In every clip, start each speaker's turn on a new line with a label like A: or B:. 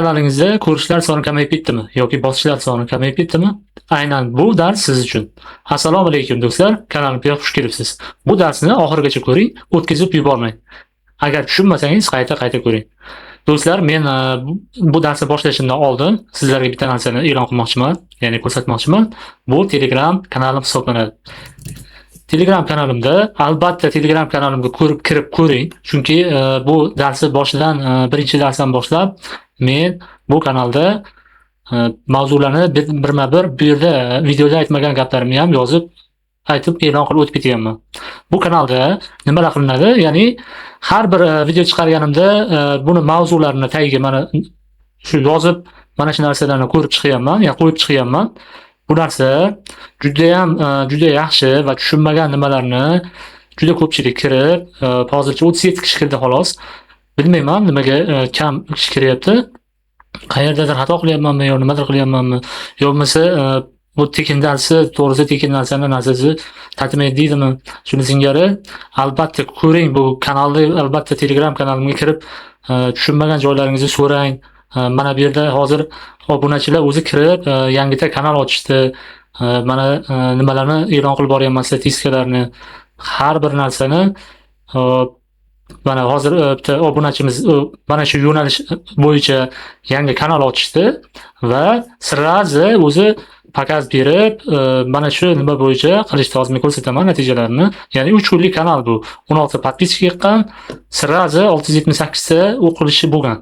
A: Kanalingizda ko'rishlar soni kamayib ketdimi yoki bosishlar soni kamayib ketdimi? Aynan bu dars siz uchun. Assalomu alaykum do'stlar, kanalimga xush kelibsiz. Bu darsni oxirigacha ko'ring, o'tkazib yubormang. Agar tushunmasangiz qayta ko'ring. Do'stlar, men bu darsni boshlashimdan oldin sizlarga bitta narsani e'lon qilmoqchiman, ya'ni ko'rsatmoqchiman. Bu Telegram kanalim hisoblanadi. Telegram kanalimda, albatta Telegram kanalimga kirib ko'ring, chunki bu darsni boshidan birinchi darsdan boshlab men bu kanalda mavzularni birma-bir bu yerda videoda aytmagan gaplarimni ham yozib aytib e'lon qilib o'tib ketyapman. Bu kanalda nimalar qilinadi? Ya'ni har bir video chiqarganimda buni mavzularini tagiga mana shu yozib, mana shu narsalarni ko'rib chiqyapman, ya qo'yib chiqyapman. Bu narsa juda yaxshi va tushunmagan nimalarni juda ko'pchilik kirib, hozircha 37 kishi kirdi xolos. Bilmayman nimaga kam kishi kiryapti. Qayerdadir xato qilyapmanmi yo nimadir qilyapmanmi yo bo'lmasa bu tekin darsi to'g'risi tekin narsasi tatmaydi deydimi? Shuni singari albatta ko'ring, bu kanalni albatta Telegram kanalimga kirib tushunmagan joylaringizni so'rang. Mana bu yerda hozir obunachilar o'zi kirib yangita kanal ochishdi. Mana nimalarni e'lon qilib boryapman, statistikalarni, har bir narsani mana hozir bitta obunachimiz mana shu yo'nalish bo'yicha yangi kanal ochishdi va sirazi o'zi pakaz berib, mana shu nima bo'yicha qilishni hozir men ko'rsataman natijalarini. Ya'ni 3 kunlik kanal bu. 16 podpiska yiqqan, sirazi 678 ta o'qilishi bo'lgan.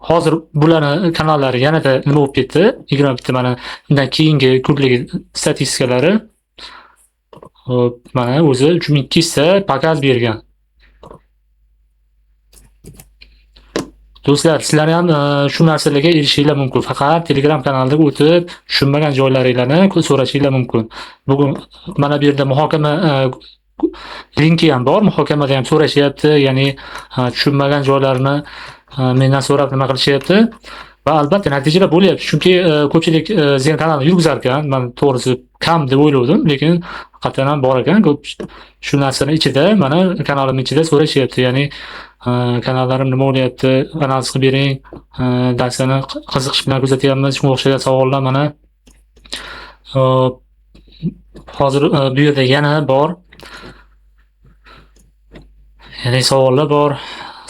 A: Hozir bularning kanallari yanada nima bo'lib ketdi? 21 ta mana undan keyingi kunlik statistikalari mana o'zi 3200 ta pakaz bergan. Do'stlar, sizlar ham shu narsalarga erishishinglar mumkin. Faqat Telegram kanaliga o'tib, tushunmagan joylaringlarni so'rashinglar mumkin. Bugun mana bu yerda muhokama linki ham bor. Muhokamada ham so'rashyapti, ya'ni tushunmagan joylarini mendan so'rab nima qilishyapti. Va albatta natijalar bo'lyapti. Chunki ko'pchilik Zen kanalni yurgizar ekan. Men to'g'risi kam deb o'yladim, lekin haqiqatan ham bor ekan. Ko'p shu narsaning ichida, mana kanalimning ichida so'rashyapti. Ya'ni kanallarim nima bo'lyapti, analiz qilib bering, darslarni qiziqish bilan kuzatyapmiz, shunga o'xshagan savollar mana hozir bu yerda yana bor. Ya'ni savollar bor.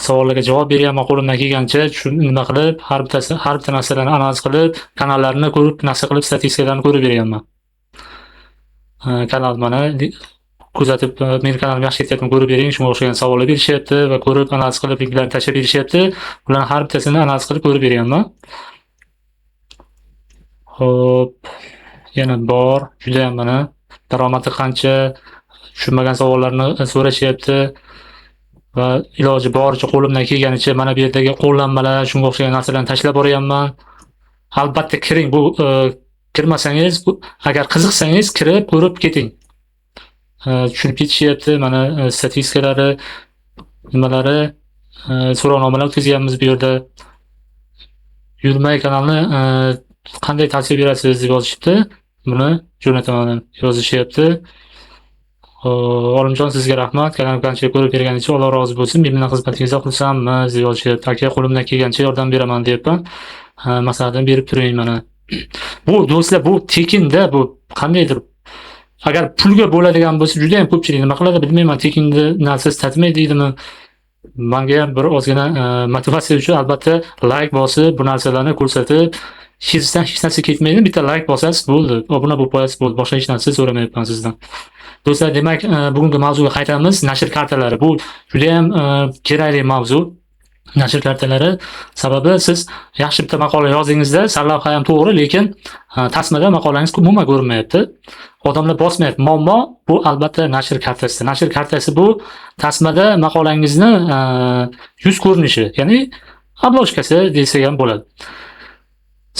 A: Savollarga javob beryapman qo'limdan kelgancha, nima qilib, har bitta narsalarni analiz qilib, kanallarni ko'rib, narsa qilib, statistikalarni ko'rib beryapman. Kanal mana kuzatib, meni kanalim yaxshi ketyaptimi ko'rib bering, shunga o'xshagan savollar berishyapti va ko'rib, analiz qilib, linklarni tashlab berishyapti. Bularning har bittasini analiz qilib ko'rib beryapman. Xo'p, yana bor, juda ham mana daromadi qancha, tushunmagan savollarni so'rashyapti. Va iloji boricha qo'limdan kelganicha mana bu yerdagi qo'llanmalar, shunga o'xshagan narsalarni tashlab boryapman. Albatta kiring, bu kirmasangiz, agar qiziqsangiz kirib ko'rib keting. Tushunib ketishyapti, mana statistikalari, nimalari, so'rovnomalar o'tkazyapmiz bu yerda. Yurmay kanalni qanday tavsiya berasiz deb yozishibdi. Buni jo'nataman yozishyapti. Olimjon, sizga rahmat. Kanalimni qanchalik ko'rib berganingiz uchun Alloh rozi bo'lsin. Men bilan xizmatingizda xursandman deb yozishyapti. Aka, qo'limdan kelgancha yordam beraman deyapman. Maslahatini berib turing mana. Bu do'stlar, bu tekinda, bu qandaydir agar pulga bo'ladigan bo'lsa, juda ham ko'pchilik nima qiladi bilmayman, tekinda narsasiz tatmaydi deydimi? Menga ham bir ozgina motivatsiya uchun albatta like bosib, bu narsalarni ko'rsatib, hech narsa ketmaydi, bitta like bosasiz bo'ldi. Obuna bo'lib qo'yasiz bo'ldi. Boshqa hech narsa so'ramayapman sizdan. Do'stlar, demak, bugungi mavzuga qaytamiz. Nashr kartalari. Bu juda ham kerakli mavzu. Nashr kartalari sababi siz yaxshi bitta maqola yozingizda, sarlavha ham to'g'ri, lekin tasmada maqolangiz umuman ko'rinmayapti. Odamlar bosmayapti. Muammo bu albatta nashr kartasi. Nashr kartasi bu tasmada maqolangizni yuz ko'rinishi, ya'ni obloshkasi desak ham bo'ladi.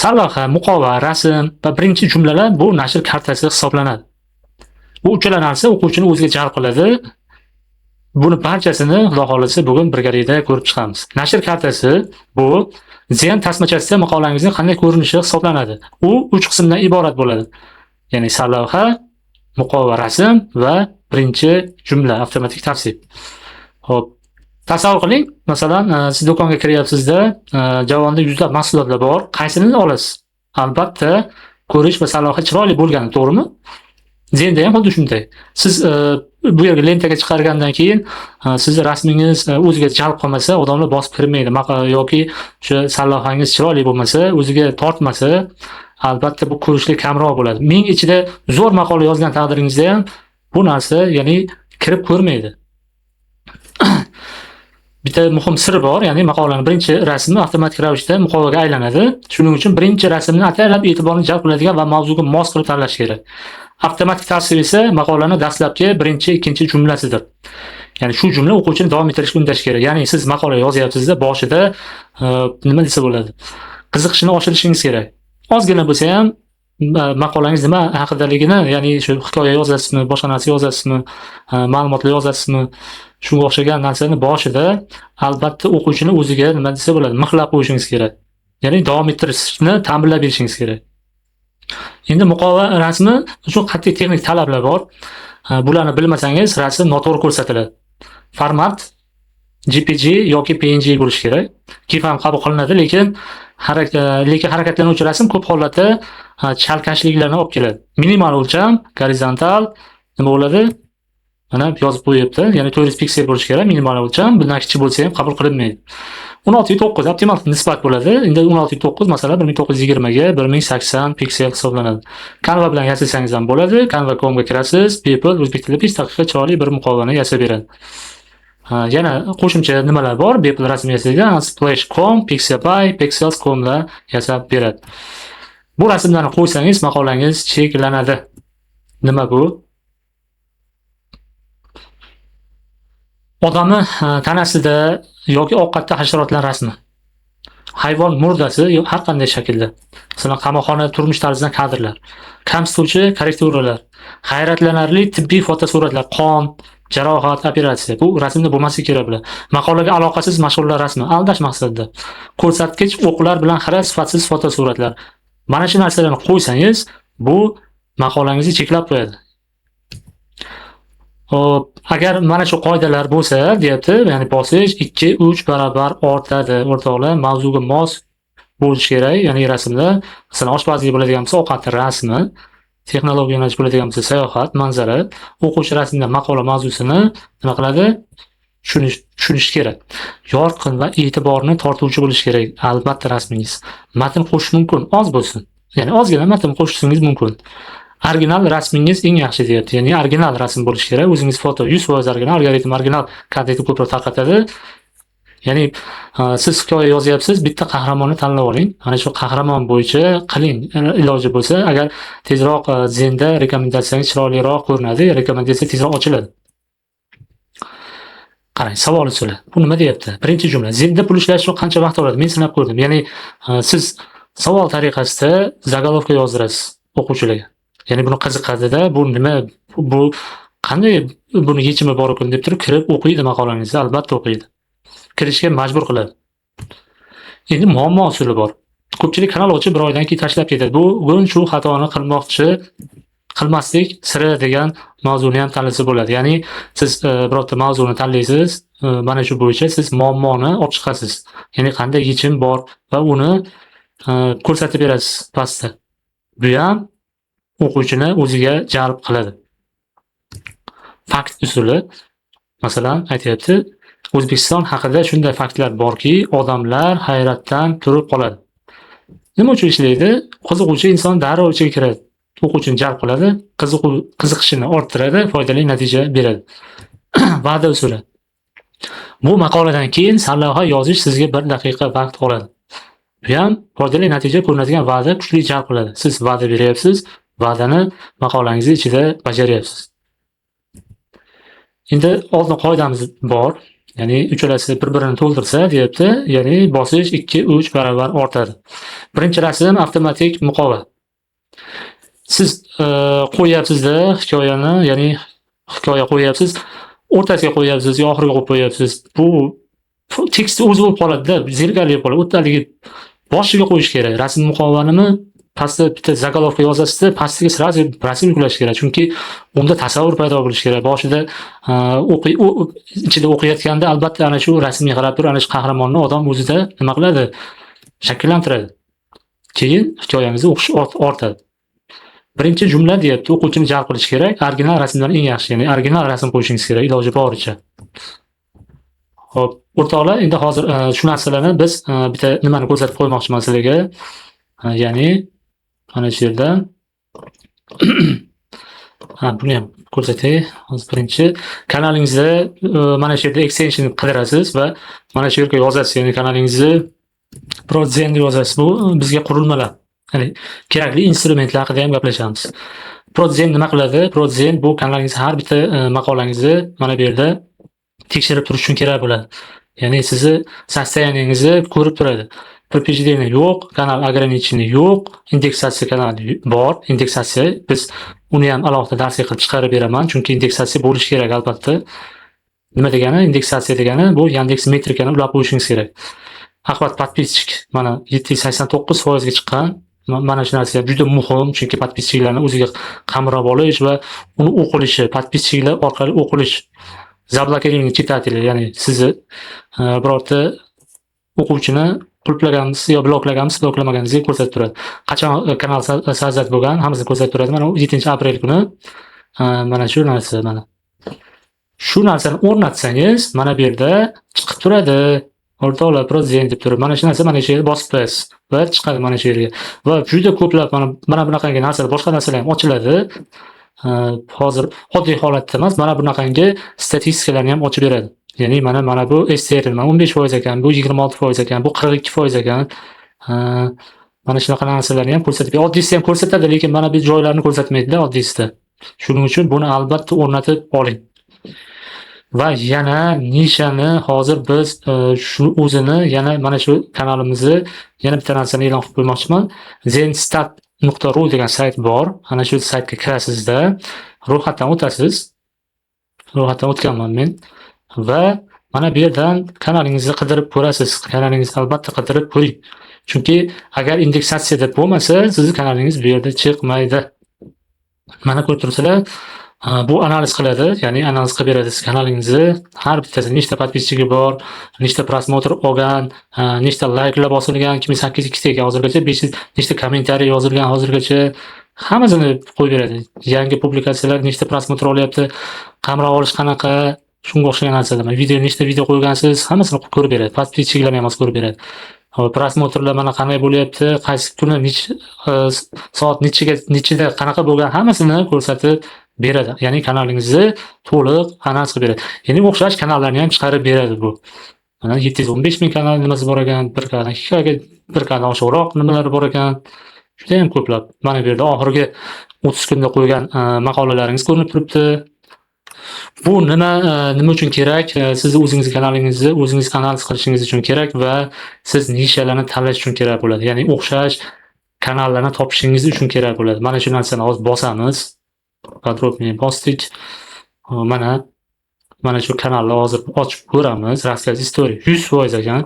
A: Sarlavha, muqova, rasm va birinchi jumlalar bu nashr kartasi hisoblanadi. Bu uchala narsa o'quvchini o'ziga jalb qiladi. Buni barchasini Xudo xolasa bugun birgalikda ko'rib chiqamiz. Nashr kartasi bu Zen tasmachasida maqolangizning qanday ko'rinishi hisoblanadi. U 3 qismdan iborat bo'ladi. Ya'ni sarlavha, muqova, rasm va birinchi jumla, avtomatik tavsif. Xo'p, Tasavvur qiling, masalan, siz do'konga kiryapsizda, javonda yuzlab mahsulotlar bor. Qaysini olasiz? Albatta, ko'rish va salohiyati chiroyli bo'lgani, to'g'rimi? Zenda ham xuddi shunday. Siz bu yerga lentaga chiqargandan keyin siz rasmingiz o'ziga jalb qilmasa, odamlar bosib kirmaydi. Yoki o'sha salohangiz chiroyli bo'lmasa, o'ziga tortmasa, albatta bu ko'rishlik kamroq bo'ladi. Ming ichida zo'r maqola yozgan taqdiringizda ham bu narsa, ya'ni kirib ko'rmaydi. Bitta muhim sir bor, ya'ni maqolaning birinchi rasmi avtomatik ravishda muqovaga aylanadi. Shuning uchun birinchi rasmni ataylab e'tiborni jalb qiladigan va mavzuga mos qilib tanlash kerak. Avtomatik tavsif esa maqolaning dastlabki birinchi, ikkinchi jumlasidir. Ya'ni shu jumla o'quvchini davom ettirishga undash kerak. Ya'ni siz maqola yozyapsizda boshida nima desa bo'ladi? Qiziqishni oshirishingiz kerak. Ozgina bo'lsa ham maqolangiz nima haqidaligini, ya'ni shu hikoya yozasizmi, boshqa narsa yozasizmi, ma'lumotlar yozasizmi, shunga o'xshagan narsani boshida albatta o'quvchini o'ziga nima desa bo'ladi, mixlab qo'yishingiz kerak. Ya'ni davom ettirishni ta'minlab berishingiz kerak. Endi muqova rasmi uchun qat'iy texnik talablar bor. Bularni bilmasangiz, rasm noto'g'ri ko'rsatiladi. Format JPG yoki PNG bo'lishi kerak. GIF ham qabul qilinadi, lekin harakatlanuvchi rasm ko'p holatda chalkashliklarni olib keladi. Minimal o'lcham, gorizontal nima bo'ladi? Mana yozib qo'yibdi. Ya'ni 400 piksel bo'lishi kerak minimal o'lcham. Bundan kichik bo'lsa ham qabul qilinmaydi. 16:9 optimal nisbat bo'ladi. Endi 16:9 masalan 1920 ga 1080 piksel hisoblanadi. Canva bilan yasasangiz ham bo'ladi. Canva.com ga kirasiz. People o'zbek tilida 5 daqiqa chiroyli bir muqovani yasab beradi. Yana qo'shimcha nimalar bor? Beple rasm yasagan Splash.com, Pixabay, Pixels.com la yasab beradi. Bu rasmlarni qo'ysangiz maqolangiz cheklanadi. Nima bu? Odamni tanasida yoki ovqatda hasharotlar rasmi. Hayvon murdasi har qanday shaklda. Masalan, qamoqxona turmush tarzidan kadrlar. Kamsituvchi karikaturalar. Hayratlanarli tibbiy fotosuratlar, qon, jarohat, operatsiya. Bu rasmda bo'lmasligi kerak bular. Maqolaga aloqasiz mashhurlar rasmi, aldash maqsadida. Ko'rsatkich o'qlar bilan xira sifatsiz fotosuratlar. Mana shu narsalarni qo'ysangiz, bu maqolangizni cheklab qo'yadi. Agar mana shu qoidalar bo'lsa, deyapti, ya'ni bosish 2-3 barobar ortadi. O'rtoqlar, mavzuga mos bo'lish kerak. Ya'ni rasmda, masalan, oshpazlik bo'ladigan bo'lsa, ovqat rasmi, texnologiya yo'nalish bo'ladigan bo'lsa, sayohat, manzara, o'quvchi rasmda maqola mavzusini nima qiladi? Tushunish kerak. Yorqin va e'tiborni tortuvchi bo'lish kerak. Albatta rasmingiz. Matn qo'shish mumkin, oz bo'lsin. Ya'ni ozgina matn qo'shishingiz mumkin. Original rasmingiz eng yaxshi deyapti. Ya'ni original rasm bo'lishi kerak. O'zingiz foto 100% original, algoritm original kontentni ko'proq tarqatadi. Ya'ni siz hikoya yozyapsiz, bitta qahramonni tanlab oling. Mana shu qahramon bo'yicha qiling. Iloji bo'lsa, agar tezroq Zen'da rekomendatsiyangiz chiroyliroq ko'rinadi, rekomendatsiya tezroq ochiladi. Qarang, savol usuli. Bu nima deyapti? Birinchi jumla. Zen'da pul ishlash uchun qancha vaqt oladi? Men sinab ko'rdim. Ya'ni siz savol tariqasida zagolovka yozdirasiz o'quvchilarga. Ya'ni buni qiziqadida, bu nima, bu qanday buni yechimi bor ekan deb turib kirib o'qiydi maqolangizni, albatta o'qiydi. Kirishga majbur qiladi. Endi muammo usuli bor. Ko'pchilik kanal ochib bir oydan keyin tashlab ketadi. Bugun shu xatoni qilmaslik siri degan mavzuni ham tanlasa bo'ladi. Ya'ni siz birorta mavzuni tanlaysiz, mana shu bo'yicha siz muammoni olib chiqasiz. Ya'ni qanday yechim bor va uni ko'rsatib berasiz pastda. Bu ham o'quvchini o'ziga jalb qiladi. Fakt usuli, masalan, aytayapti, O'zbekiston haqida shunday faktlar borki, odamlar hayratdan turib qoladi. Nima uchun ishlaydi? Qiziquvchi inson darrov ichiga kiradi. O'quvchini jalb qiladi, qiziqishini orttiradi, foydali natija beradi. Va'da usuli. Bu maqoladan keyin sarlavha yozish sizga 1 daqiqa vaqt oladi. Bu ham foydali natija ko'rinadigan va'da kuchli jalb qiladi. Siz va'da beryapsiz, va'dani maqolangiz ichida bajaryapsiz. Endi oldin qoidamiz bor. Ya'ni uchalasi bir-birini to'ldirsa, deyapti, ya'ni bosish 2-3 barobar ortadi. Birinchi rasm avtomatik muqova. Siz qo'yapsizda hikoyani, ya'ni hikoya qo'yapsiz, o'rtasiga qo'yapsiz yo oxiriga qo'yib qo'yapsiz. Bu tekst o'zi bo'lib qoladi-da, zerikarli bo'lib qoladi. O'rtaligi boshiga qo'yish kerak. Rasm muqovanimi pastda bitta zagolovka yozasizda, pastiga sразу rasm yuklash kerak. Chunki unda tasavvur paydo bo'lishi kerak. Boshida ichida o'qiyotganda albatta ana shu rasmga qarab turib, ana shu qahramonni odam o'zida nima qiladi? Shakllantiradi. Keyin hikoyangizni o'qish ortadi. Birinchi jumla deyapti, o'quvchini jalb qilish kerak. Original rasmdan eng yaxshi, ya'ni original rasm qo'yishingiz kerak iloji boricha. Xo'p, o'rtoqlar, endi hozir shu narsalarni biz bitta nimani ko'rsatib qo'ymoqchiman sizlarga. Ya'ni mana shu yerda buni ham ko'rsatay. Hozir birinchi kanalingizda mana shu yerda extension qidirasiz va mana shu yerga yozasiz. Ya'ni kanalingizni ProZen deb yozasiz. Bu bizga qurilmalar, ya'ni kerakli instrumentlar haqida ham gaplashamiz. ProZen nima qiladi? ProZen bu kanalingiz har bitta maqolangizni mana bu yerda tekshirib turish uchun kerak bo'ladi. Ya'ni sizni sostoyaniyangizni ko'rib turadi. Предупреждение yo'q, kanal ограничение yo'q, indeksatsiya kanali bor. Indeksatsiya biz uni ham alohida darsga qilib chiqarib beraman, chunki indeksatsiya bo'lishi kerak albatta. Nima degani? Indeksatsiya degani bu Yandex metrikani ulab qo'yishingiz kerak. Axbat подписчик mana 789% ga chiqqan. Mana shu narsa juda muhim, chunki подписчикlarni o'ziga qamrab olish va uni o'qilishi, подписчикlar orqali o'qilish. Заблокирование читателей, ya'ni sizni birorta o'quvchini qulflagansiz yo bloklamaganingizga ko'rsatib turadi. Qachon kanal sozdат bo'lgan, hammasini ko'rsatib turadi. Mana 7-aprel kuni mana shu narsa mana. Shu narsani o'rnatsangiz, mana bu yerda chiqib turadi. O'rtoqlar ProZen deb turib, mana shu narsa mana shu yerga bosib qo'yasiz va chiqadi mana shu yerga. Va juda ko'plab mana bunaqangi narsalar, boshqa narsalar ham ochiladi. Hozir oddiy holatda emas, mana bunaqangi statistikalarni ham ochib beradi. Ya'ni mana bu STR 15% ekan, bu 26% ekan, bu 42% ekan. Mana shunaqa narsalarni ham ko'rsatib, oddiysini ham ko'rsatadi, lekin mana bu joylarni ko'rsatmaydi-da oddiysida. Shuning uchun buni albatta o'rnatib oling. Va yana nishani hozir biz shu o'zini yana mana shu kanalimizni yana bitta narsani e'lon qilib qo'ymoqchiman. zenstat.ru degan sayt bor. Ana shu saytga kirasizda, ro'yxatdan o'tasiz. Ro'yxatdan o'tganman men. Va mana bu yerdan kanalingizni qidirib ko'rasiz. Kanalingizni albatta qidirib ko'ring. Chunki agar indeksatsiyada bo'lmasa, sizning kanalingiz bu yerda chiqmaydi. Mana ko'rib turibsizlar, bu analiz qiladi, ya'ni analiz qilib beradi kanalingizni, har bittasi nechta подписчиги bor, nechta prosmotr olgan, nechta layklar bosilgan, 2800 ekan hozirgacha, 500 nechta kommentariy yozilgan hozirgacha, hammasini qo'yib beradi. Yangi publikatsiyalar nechta prosmotr olyapti, qamrab olish qanaqa, shunga o'xshagan narsalar. Video nechta video qo'ygansiz, hammasini ko'rib beradi. Подписчигlarni ham ko'rib beradi. Prosmotrlar mana qanday bo'lyapti, qaysi kuni soat nechida qanaqa bo'lgan, hammasini ko'rsatib beradi. Ya'ni kanalingizni to'liq analiz qilib beradi. Ya'ni o'xshash kanallarni ham chiqarib beradi bu. Mana 715 ming kanal nimasi bor ekan, bir kanal oshiqroq nimalar bor ekan. Juda ham ko'plab. Mana bu yerda oxirgi 30 kunda qo'ygan maqolalaringiz ko'rinib turibdi. Bu nima uchun kerak? Siz o'zingiz kanalingizni o'zingiz analiz qilishingiz uchun kerak va siz nishalarni tanlash uchun kerak bo'ladi. Ya'ni o'xshash kanallarni topishingiz uchun kerak bo'ladi. Mana shu narsani hozir bosamiz. Podrobniy bosdik. Mana shu kanalni hozir ochib ko'ramiz. Рассказ истории 100% ekan.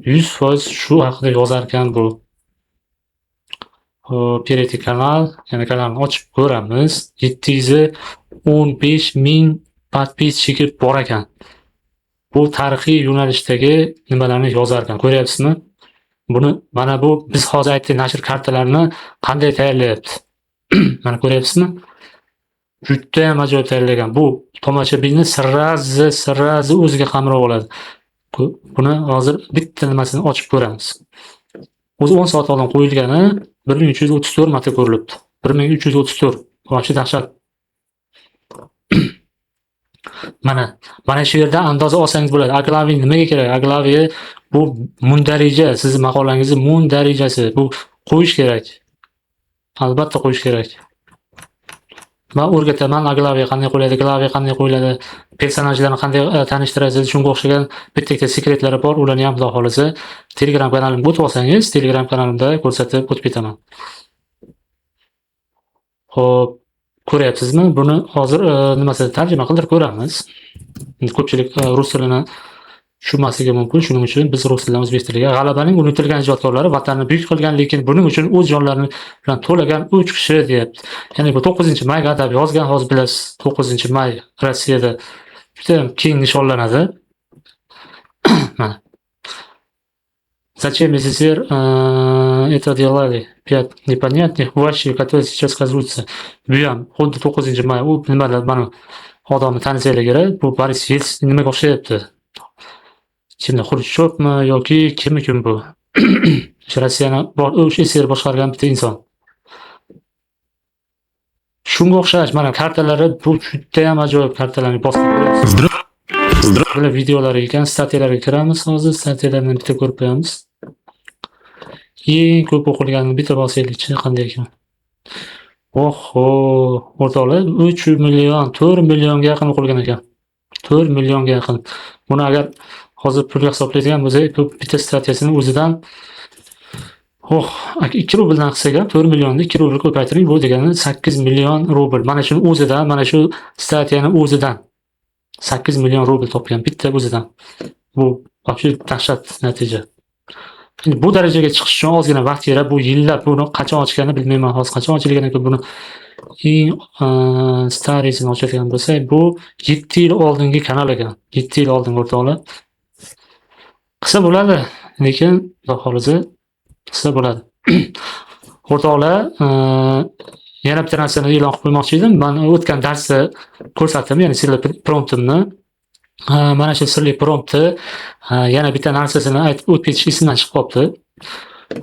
A: 100% shu haqida yozar ekan bu. Pereyти kanal, ya'ni kanalni ochib ko'ramiz. 715 ming подписчики bor ekan. Bu tarixiy yo'nalishdagi nimalarni yozar ekan. Ko'ryapsizmi? Buni mana bu biz hozir aytdik nashr kartalarini qanday tayyorlayapti. Mana ko'ryapsizmi? Juda ham ajoyib tayyorlagan. Bu tomoshabinni sirrazi o'ziga qamrab oladi. Buni hozir bitta nimasini ochib ko'ramiz. O'zi 10 soat oldin qo'yilgani 1334 marta ko'rilibdi. 1334. Voqea dahshat. Mana shu yerda andoza olsangiz bo'ladi. Aglaviy nimaga kerak? Aglaviy bu mundarija, sizning maqolangizni mundarijasi. Bu qo'yish kerak. Albatta qo'yish kerak. Men o'rgataman, aglaviy qanday qo'yiladi, glaviy qanday qo'yiladi, personajlarni qanday tanishtirasiz, shunga o'xshagan bitta sekretlari bor. Ularni ham xudo xolasa Telegram kanalimga o'tib olsangiz, Telegram kanalimda ko'rsatib o'tib ketaman. Xo'p, ko'ryapsizmi? Buni hozir nimasini tarjima qildirib ko'ramiz. Ko'pchilik rus tilini tushunmasligi mumkin. Shuning uchun biz rus tilidan o'zbek tiliga g'alabaning unutilgan ijodkorlari vatanni buyuk qilgan, lekin buning uchun o'z jonlarini bilan to'lagan 3 kishi deyapti. Ya'ni bu 9-mayga atab yozgan, hozir bilasiz, 9-may Rossiyada juda ham keng nishonlanadi. Mana. Зачем СССР это делали? 5 непонятных вещей, которые сейчас кажутся. Bu ham xuddi 9-may u nimalar mana odamni tanisanglar kerak. Bu Boris Yeltsin nimaga o'xshayapti? Kimdir Xrushchevmi yoki kim bu? Rossiyani o'sha SSR boshqargan bitta inson. Shunga o'xshash mana kartalari bu juda ham ajoyib kartalarni bosib qo'yapsiz. Bular videolar ekan, statyalarga kiramiz hozir. Statyalarni bitta ko'rib qo'yamiz. Eng ko'p o'qilganini bitta bosaylikchi qanday ekan. Oho, o'rtoqlar 3 million, 4 millionga yaqin o'qilgan ekan. 4 millionga yaqin. Buni agar hozir pulga hisoblaydigan bo'lsak, bu bitta statyasini o'zidan 2 rubldan qilsak ham 4 millionni 2 rubl ko'paytiring, bu degani 8 million rubl. Mana shu o'zidan, mana shu statyani o'zidan 8 million rubl topgan bitta o'zidan. Bu вообще dahshat natija. Bu darajaga chiqish uchun ozgina vaqt kerak. Bu yillab buni qachon ochganini bilmayman. Hozir qachon ochilganiga buni eng starisini ochadigan bo'lsak, bu 7 yil oldingi kanal ekan. 7 yil oldin o'rtoqlar. Qilsa bo'ladi, lekin xudo xolisa qilsa bo'ladi. O'rtoqlar, yana bitta narsani e'lon qilib qo'ymoqchi edim. Men o'tgan darsda ko'rsatdim, ya'ni sirli promptimni. Mana shu sirli promptni yana bitta narsasini aytib o'tib ketish esimdan chiqib qolibdi.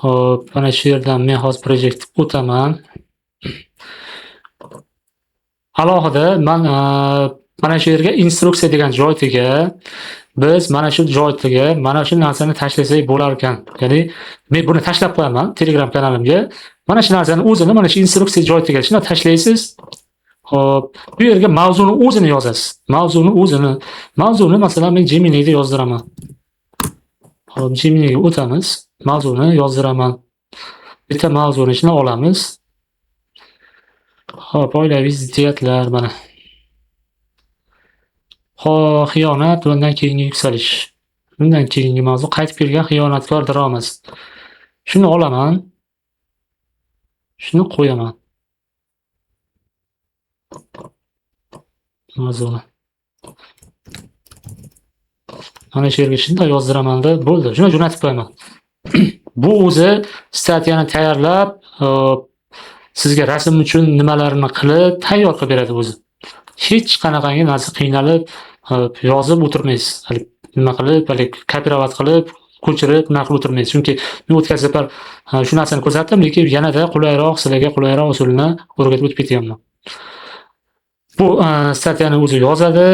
A: Hop, mana shu yerdan men hozir projekt o'taman. Alohida men mana shu yerga instruksiya degan joyga biz mana shu joyga mana shu narsani tashlasak bo'lar ekan. Ya'ni men buni tashlab qo'yaman Telegram kanalimga. Mana shu narsani o'zini mana shu instruksiya joyiga shuni tashlaysiz. Hop, bu yerga mavzuni o'zini yozasiz. Mavzuni masalan men Gemini'da yozdiraman. Hop, Gemini'ga o'tamiz. Mavzuni yozdiraman. Bitta mavzuni ichine olamiz. Hop, oilaviy ziddiyatlar mana. Xiyonat va undan keyingi yuksalish. Bundan keyingi mavzu qaytib kelgan xiyonatkor dromasi. Shuni olaman. Shuni qo'yaman. Mavzuni. Mana shu yerga shunday yozdiraman-da, bo'ldi. Shuni jo'natib qo'yaman. Bu o'zi statyani tayyorlab, sizga rasm uchun nimalarni qilib tayyor qilib beradi o'zi. Hech qanaqangi narsa qiynalib yozib o'tirmaysiz. Nima qilib, kopirovat qilib, ko'chirib, naql o'tirmaysiz. Chunki men o'tgan safar shu narsani ko'rsatdim, lekin yanada qulayroq, sizlarga qulayroq usulni o'rgatib o'tib ketyapman. Bu statyani o'zi yozadi,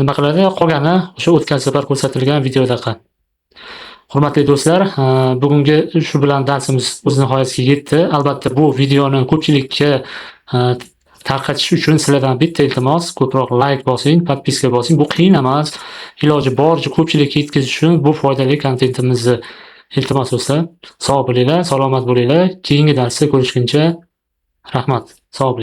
A: nima qiladi, qolgani o'sha o'tgan safar ko'rsatilgan videodaqa. Hurmatli do'stlar, bugungi shu bilan darsimiz o'z nihoyasiga yetdi. Albatta bu videoni ko'pchilikka tarqatish uchun sizlardan bitta iltimos, ko'proq like bosing, podpiska bosing. Bu qiyin emas. Iloji boricha ko'pchilikka yetkazish uchun bu foydali kontentimizni iltimos do'stlar. Sog' bo'linglar, salomat bo'linglar. Keyingi darsda ko'rishguncha rahmat. Sog' bo'ling.